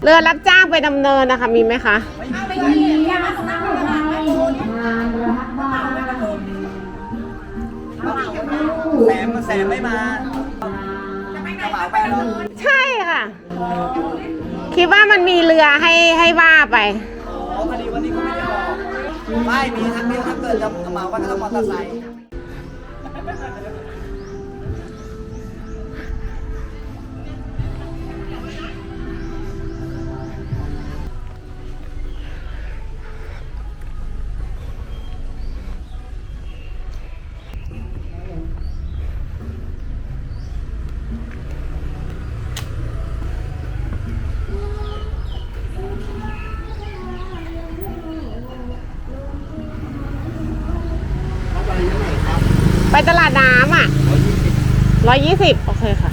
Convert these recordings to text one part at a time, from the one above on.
เรือรับจ้างไปดำเนินนะคะมีไหมคะไม่มีแสมไม่มาจะเหมาไปแล้วใช่ค่ะคิดว่ามันมีเรือให้ว่าไปอ๋อพอดีวันนี้ก็ไม่ได้ออกไม่มีทั้งเดียวถ้าเกิดจะเหมาไปก็ต้องมอเตอร์ไซค์ไปตลาดน้ำอ่ะ120โอเคค่ะ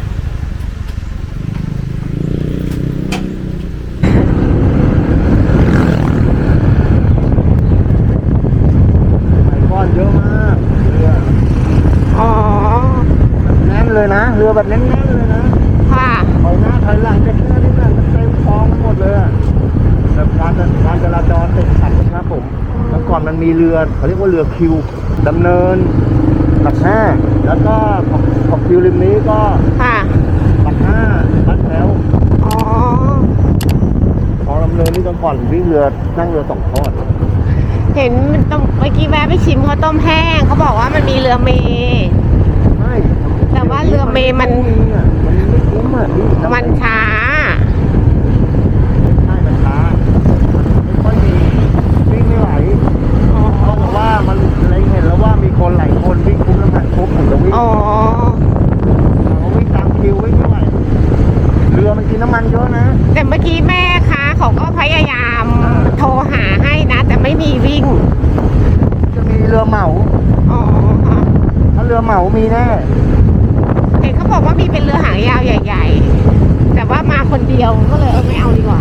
ก้อนเยอะมากเรืออ๋อแน่นเลยนะเรือแบบแน่นๆเลยนะค่ะถอยหน้าถอยหลังจะแค่นี้แหละมันเต็มคลองหมดเลยแบบการจราจรติดขัดนะครับผมเมื่อก่อนมันมีเรือเขาเรียกว่าเรือคิวดำเนินหลักห้าแล้วก็ของคิวริมนี้ก็ค่ะหลักห้าบ้านแถวอ๋อของดำเนินนี่ตอนก่อนวิ่งเรือนั่งเรือ2 ทอดเห็นเมื่อกี้แวะไปชิมข้าวต้มแห้งเขาบอกว่ามันมีเรือเมย์ไม่แต่ว่าเรือเมย์มันไม่คุ้มอ่ะมันช้าใช่มันช้าไม่ค่อยมีวิ่งไม่ไหวเพราะว่ามันอะไรเห็นแล้วว่ามีคนหลายคนวิ่งคุ้มน้ำหนักครบถึงจะวิ่งวิ่งตามคิววิ่งไม่ไหวเรือมันกินน้ำมันเยอะนะแต่เมื่อกี้แม่ค้าเขาก็พยายามโทรหาให้นะแต่ไม่มีวิ่งจะมีเรือเหมาอ๋อถ้าเรือเหมามีแน่เห็นเขาบอกว่ามีเป็นเรือหางยาวใหญ่ๆแต่ว่ามาคนเดียวก็เลยไม่เอาดีกว่า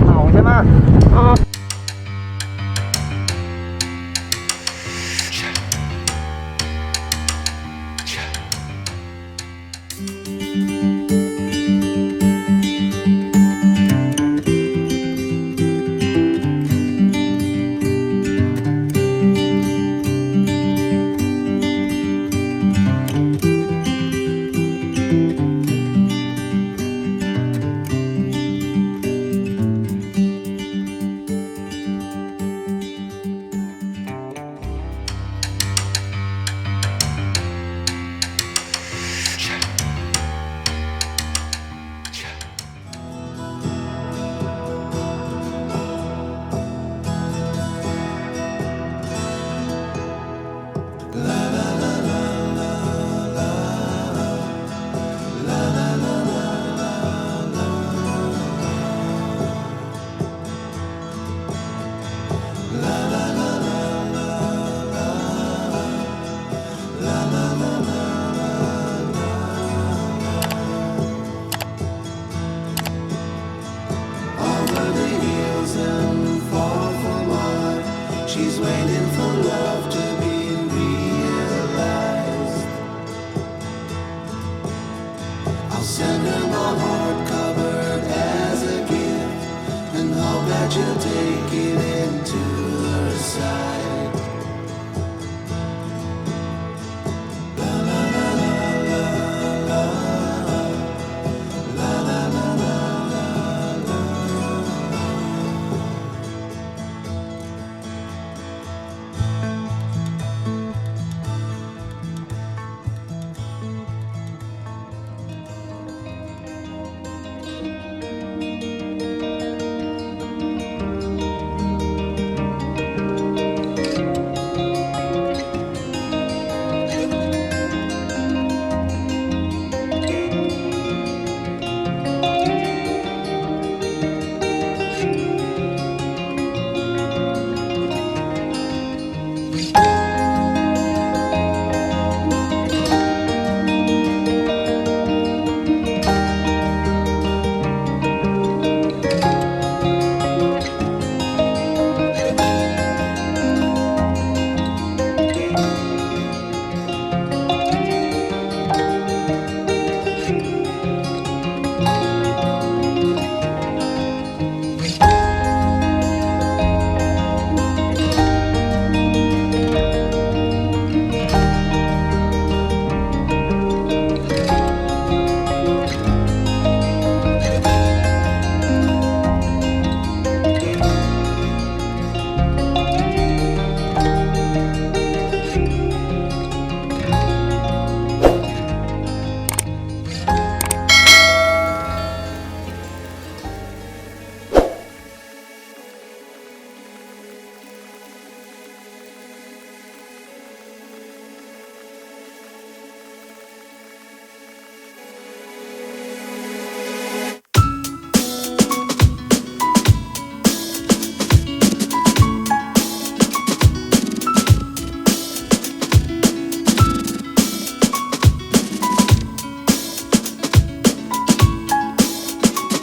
เหมาใช่ไหมอ๋อ